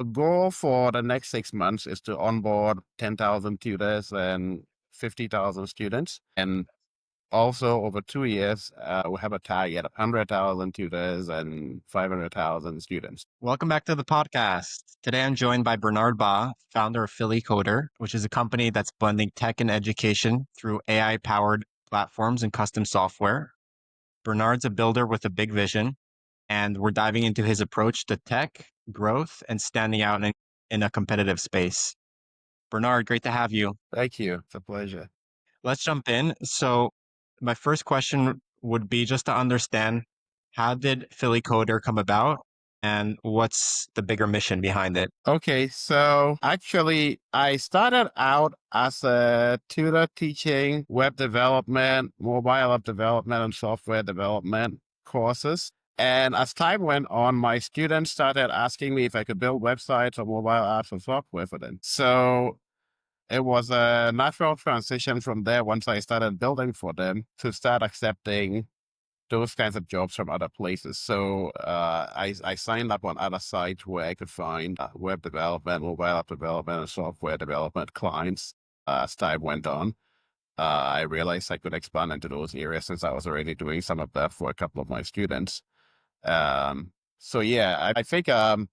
The goal for the next 6 months is to onboard 10,000 tutors and 50,000 students. And also over 2 years, we have a target of 100,000 tutors and 500,000 students. Welcome back to the podcast. Today I'm joined by Bernard Baah, founder of PhillyCoder, which is a company that's blending tech and education through AI-powered platforms and custom software. Bernard's a builder with a big vision, and we're diving into his approach to tech, growth, and standing out in a competitive space. Bernard, great to have you. Thank you. It's a pleasure. Let's jump in. So my first question would be just to understand, how did PhillyCoder come about and what's the bigger mission behind it? Okay, so actually, I started out as a tutor teaching web development, mobile app development, and software development courses. And as time went on, my students started asking me if I could build websites or mobile apps or software for them. So it was a natural transition from there once I started building for them to start accepting those kinds of jobs from other places. So I signed up on other sites where I could find web development, mobile app development, and software development clients. As time went on, I realized I could expand into those areas since I was already doing some of that for a couple of my students. So yeah, I think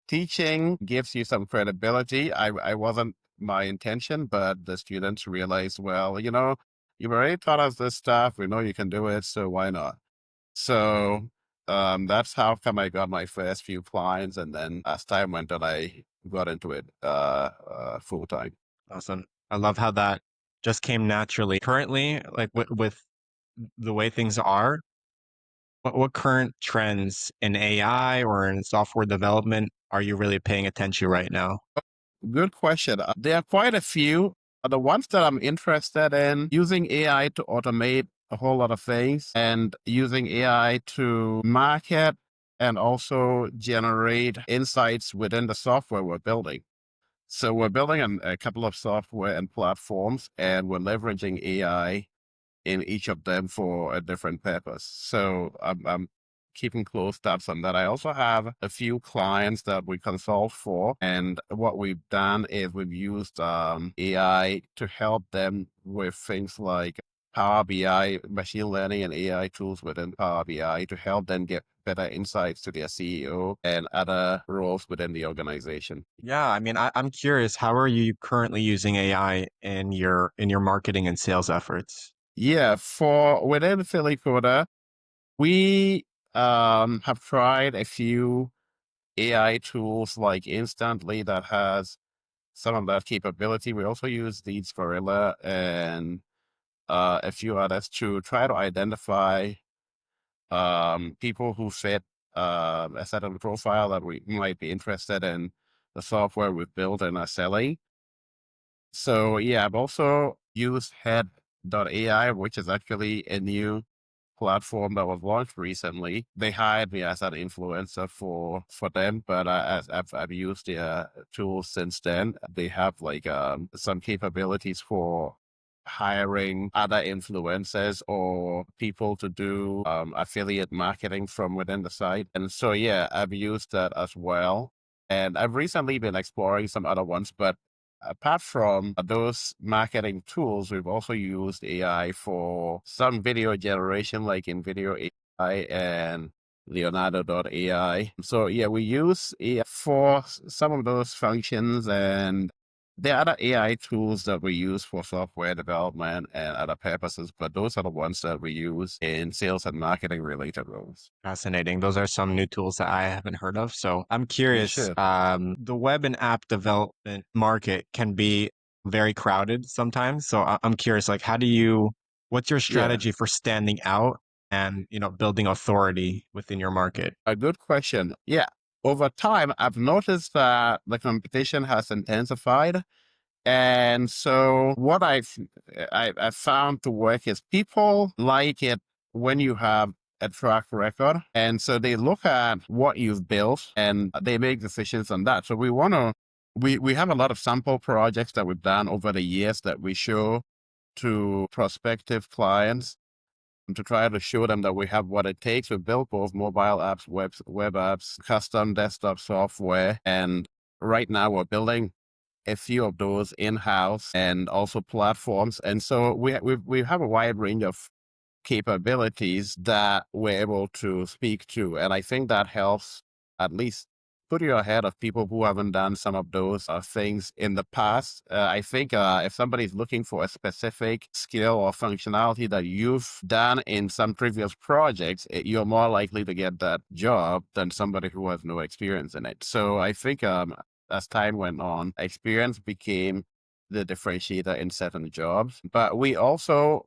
teaching gives you some credibility. I wasn't my intention, but the students realized, well, you've already taught us this stuff. We know you can do it, so why not? So that's how come I got my first few clients, and then as time went on, I got into it full time. Awesome. I love how that just came naturally. Currently, like with the way things are, what current trends in AI or in software development are you really paying attention right now? Good question. There are quite a few. The ones that I'm interested in using AI to automate a whole lot of things and using AI to market and also generate insights within the software we're building. So we're building a couple of software and platforms, and we're leveraging AI in each of them for a different purpose. So I'm keeping close tabs on that. I also have a few clients that we consult for, and what we've done is we've used AI to help them with things like Power BI, machine learning and AI tools within Power BI to help them get better insights to their CEO and other roles within the organization. Yeah, I mean, I'm curious, how are you currently using AI in your marketing and sales efforts? Yeah, for within Philly Coda, we have tried a few AI tools like Instantly that has some of that capability. We also use Deeds Gorilla and a few others to try to identify people who fit a certain profile that we might be interested in the software we've built and are selling. So yeah, I've also used Head.ai, which is actually a new platform that was launched recently. They hired me as an influencer for them, but as I've used their tools since then. They have like some capabilities for hiring other influencers or people to do affiliate marketing from within the site. And so yeah, I've used that as well. And I've recently been exploring some other ones, but apart from those marketing tools, we've also used AI for some video generation, like in Video AI and Leonardo.ai. So yeah, we use AI for some of those functions, and there are other AI tools that we use for software development and other purposes, but those are the ones that we use in sales and marketing related roles. Fascinating. Those are some new tools that I haven't heard of. So I'm You curious, should. the web and app development market can be very crowded sometimes. So I'm curious, like, what's your Yeah, strategy for standing out and, building authority within your market? a good question. Yeah. Over time, I've noticed that the competition has intensified. And so what I've found to work is people like it when you have a track record. And so they look at what you've built and they make decisions on that. So we have a lot of sample projects that we've done over the years that we show to prospective clients to try to show them that we have what it takes to build both mobile apps, web apps, custom desktop software, and right now we're building a few of those in-house and also platforms. And so we have a wide range of capabilities that we're able to speak to. And I think that helps at least put you ahead of people who haven't done some of those things in the past. I think if somebody's looking for a specific skill or functionality that you've done in some previous projects, you're more likely to get that job than somebody who has no experience in it. So I think as time went on, experience became the differentiator in certain jobs. But we also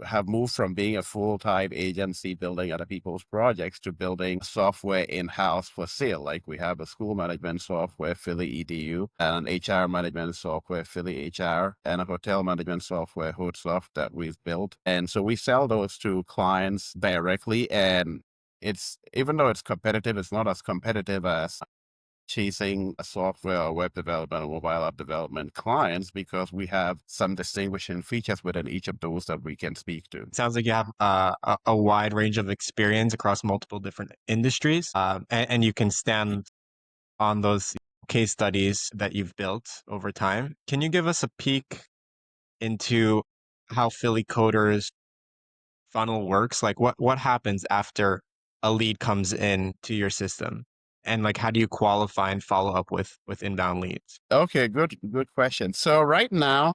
have moved from being a full-time agency building other people's projects to building software in-house for sale. Like we have a school management software, Philly EDU, and an HR management software, Philly HR, and a hotel management software, HoteSoft, that we've built. And so we sell those to clients directly. And it's, even though it's competitive, it's not as competitive as chasing a software or web development or mobile app development clients, because we have some distinguishing features within each of those that we can speak to. It sounds like you have a wide range of experience across multiple different industries, and you can stand on those case studies that you've built over time. Can you give us a peek into how Philly Coder's funnel works? Like what happens after a lead comes in to your system? And like how do you qualify and follow up with inbound leads? Okay, good question. So right now,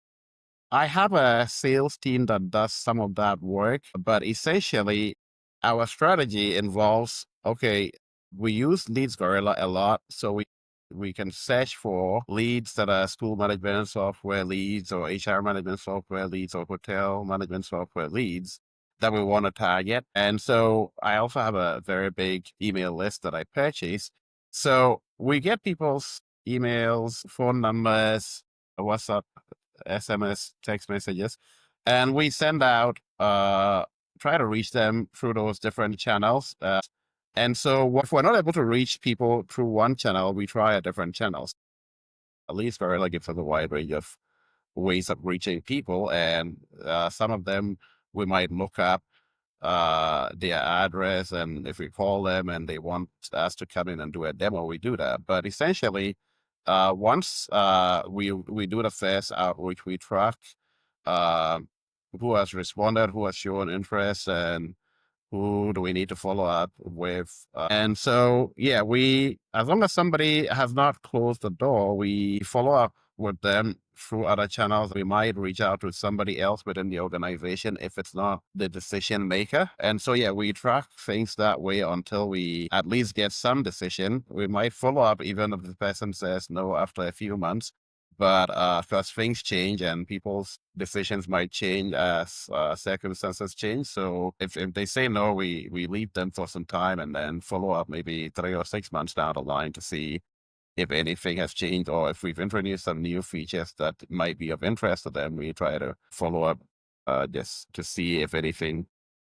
I have a sales team that does some of that work, but essentially our strategy involves, okay, we use Leads Gorilla a lot. So we can search for leads that are school management software leads or HR management software leads or hotel management software leads that we want to target. And so I also have a very big email list that I purchase. So we get people's emails, phone numbers, WhatsApp, SMS, text messages, and we send out, try to reach them through those different channels. And so if we're not able to reach people through one channel, we try a different channels. At least Gorilla gives us a wide range of ways of reaching people, and some of them we might look up their address, and if we call them and they want us to come in and do a demo, we do that. But essentially, once we do the first outreach, we track uh, who has responded, who has shown interest, and who do we need to follow up with. And so, yeah, as long as somebody has not closed the door, we follow up with them through other channels. We might reach out to somebody else within the organization if it's not the decision maker. And so, yeah, we track things that way until we at least get some decision. We might follow up even if the person says no after a few months. But because things change and people's decisions might change as circumstances change. So if they say no, we leave them for some time and then follow up maybe 3 or 6 months down the line to see if anything has changed, or if we've introduced some new features that might be of interest to them. We try to follow up just to see if anything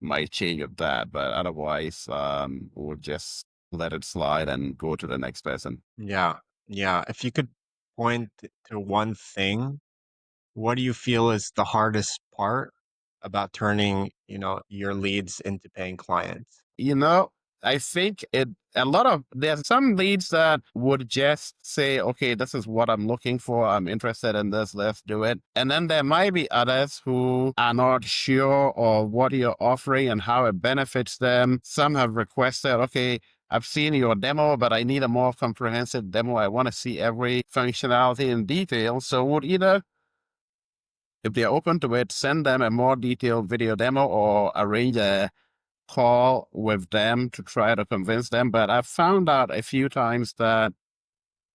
might change with that. But otherwise, we'll just let it slide and go to the next person. Yeah. Yeah. If you could point to one thing, what do you feel is the hardest part about turning, your leads into paying clients? You know, I think there's some leads that would just say, okay, this is what I'm looking for. I'm interested in this. Let's do it. And then there might be others who are not sure of what you're offering and how it benefits them. Some have requested, okay, I've seen your demo, but I need a more comprehensive demo. I want to see every functionality in detail. So would either, if they're open to it, send them a more detailed video demo or arrange a call with them to try to convince them. But I've found out a few times that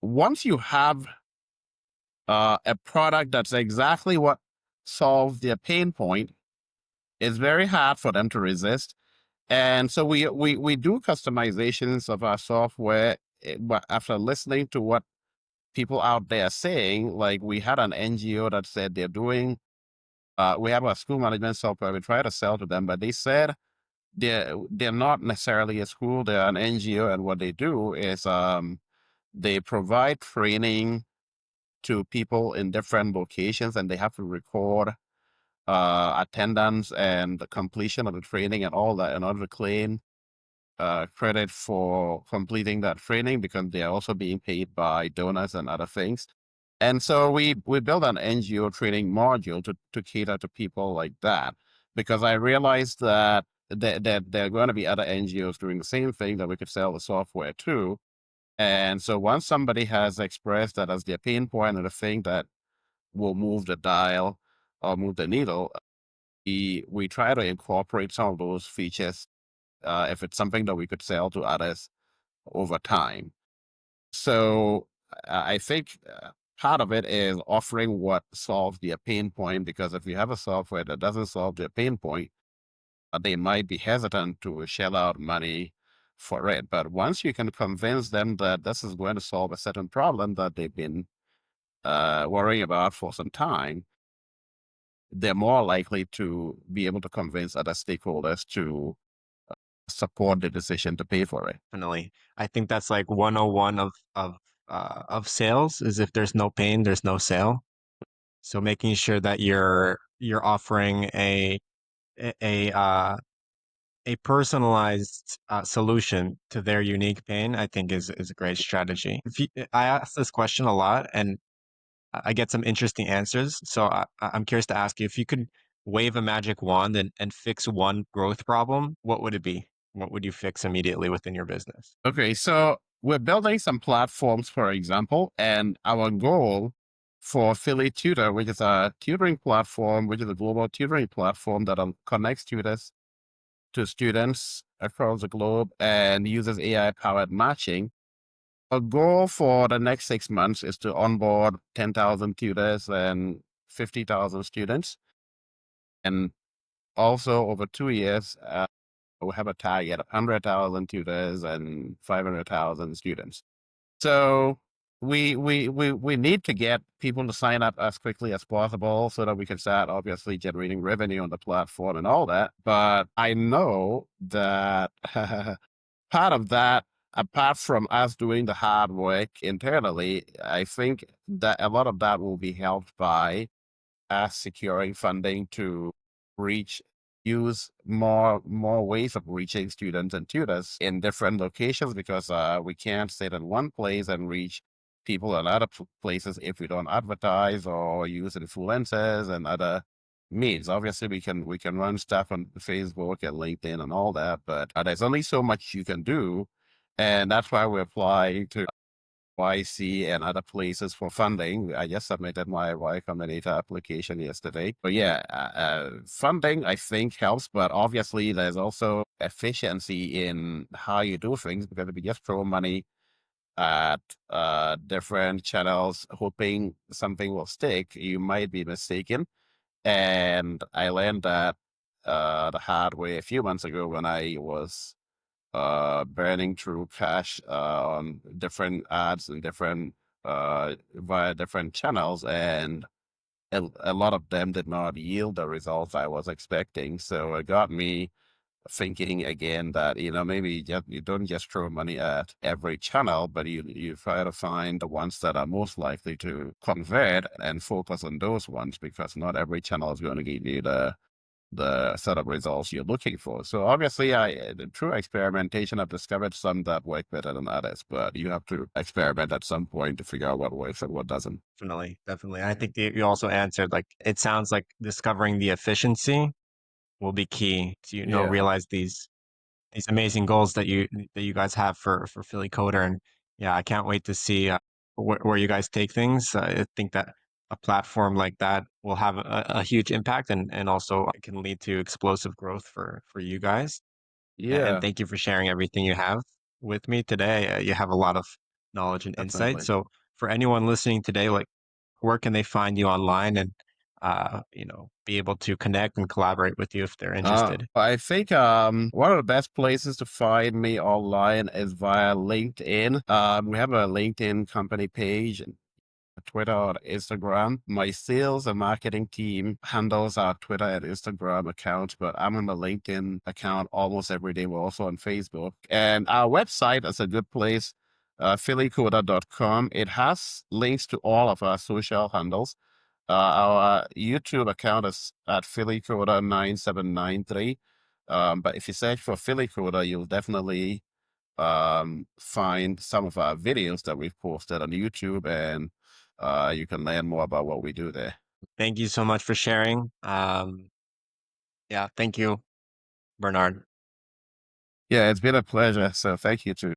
once you have a product that's exactly what solves their pain point, it's very hard for them to resist. And so we do customizations of our software, but after listening to what people out there are saying. Like we had an NGO that said they're doing, we have a school management software we try to sell to them, but they said they're not necessarily a school, they're an NGO, and what they do is they provide training to people in different locations, and they have to record attendance and the completion of the training and all that in order to claim credit for completing that training because they're also being paid by donors and other things. And so we built an NGO training module to cater to people like that, because I realized that there are going to be other NGOs doing the same thing that we could sell the software to. And so once somebody has expressed that as their pain point and the thing that will move the dial or move the needle, we try to incorporate some of those features if it's something that we could sell to others over time. So I think part of it is offering what solves their pain point, because if you have a software that doesn't solve their pain point, they might be hesitant to shell out money for it. But once you can convince them that this is going to solve a certain problem that they've been worrying about for some time, they're more likely to be able to convince other stakeholders to support the decision to pay for it. Definitely. I think that's like 101 of sales is if there's no pain, there's no sale. So making sure that you're offering a a personalized solution to their unique pain, I think is a great strategy. I ask this question a lot, and I get some interesting answers. So I'm curious to ask you if you could wave a magic wand and fix one growth problem, what would it be? What would you fix immediately within your business? Okay, so we're building some platforms, for example, and our goal for Philly Tutor, which is a tutoring platform, which is a global tutoring platform that connects tutors to students across the globe and uses AI-powered matching. A goal for the next 6 months is to onboard 10,000 tutors and 50,000 students. And also over 2 years, we have a target of 100,000 tutors and 500,000 students. So we need to get people to sign up as quickly as possible so that we can start obviously generating revenue on the platform and all that. But I know that part of that, apart from us doing the hard work internally, I think that a lot of that will be helped by us securing funding to reach use more ways of reaching students and tutors in different locations, because we can't sit in one place and reach people in other places if we don't advertise or use influencers and other means. Obviously we can run stuff on Facebook and LinkedIn and all that, but there's only so much you can do, and that's why we apply to YC and other places for funding. I just submitted my Y Combinator application yesterday. But yeah, funding I think helps, but obviously there's also efficiency in how you do things, because if you just throw money at different channels hoping something will stick, you might be mistaken. And I learned that the hard way a few months ago when I was burning through cash on different ads and different via different channels, and a lot of them did not yield the results I was expecting. So it got me thinking again that maybe you don't just throw money at every channel, but you try to find the ones that are most likely to convert and focus on those ones, because not every channel is going to give you the set of results you're looking for. So obviously, through experimentation, I've discovered some that work better than others, but you have to experiment at some point to figure out what works and what doesn't. Definitely, definitely. I think you also answered like it sounds like discovering the efficiency will be key to Yeah. realize these amazing goals that you guys have for Philly Coder. And yeah, I can't wait to see where you guys take things. I think that a platform like that will have a huge impact, and also it can lead to explosive growth for you guys. And Yeah, thank you for sharing everything you have with me today. You have a lot of knowledge and insight. definitely. So for anyone listening today, like where can they find you online and be able to connect and collaborate with you if they're interested? I think one of the best places to find me online is via LinkedIn. We have a LinkedIn company page, Twitter or Instagram. My sales and marketing team handles our Twitter and Instagram accounts, but I'm on the LinkedIn account almost every day. We're also on Facebook. And our website is a good place, phillycoder.com. It has links to all of our social handles. Our YouTube account is at phillycoder9793. But if you search for Philly Coder, you'll definitely find some of our videos that we've posted on YouTube, and you can learn more about what we do there. Thank you so much for sharing. Yeah, thank you, Bernard. Yeah, it's been a pleasure. So thank you too.